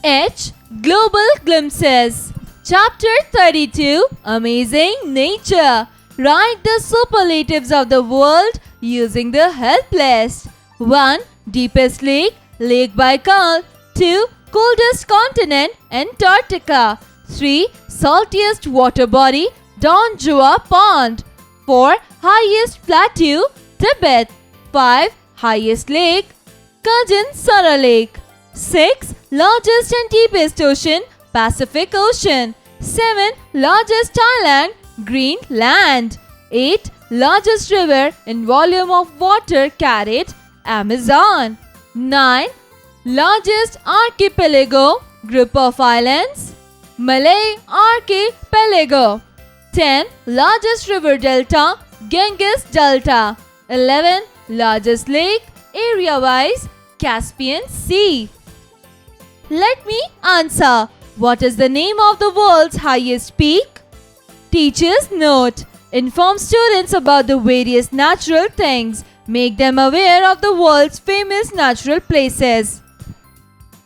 H. Global Glimpses. Chapter 32. Amazing Nature. Write the superlatives of the world using the help list. 1. Deepest lake, Lake Baikal. 2. Coldest continent, Antarctica. 3. Saltiest water body, Don Jua Pond. 4. Highest plateau, Tibet. 5. Highest lake, Kajin Sara Lake. 6. Largest and deepest ocean, Pacific Ocean. 7. Largest island, Greenland. 8. Largest river in volume of water carried, Amazon. 9. Largest archipelago, group of islands, Malay Archipelago. 10. Largest river delta, Ganges Delta. 11. Largest lake, area-wise, Caspian Sea. Let me answer. What is the name of the world's highest peak? Teacher's note. Inform students about the various natural things. Make them aware of the world's famous natural places.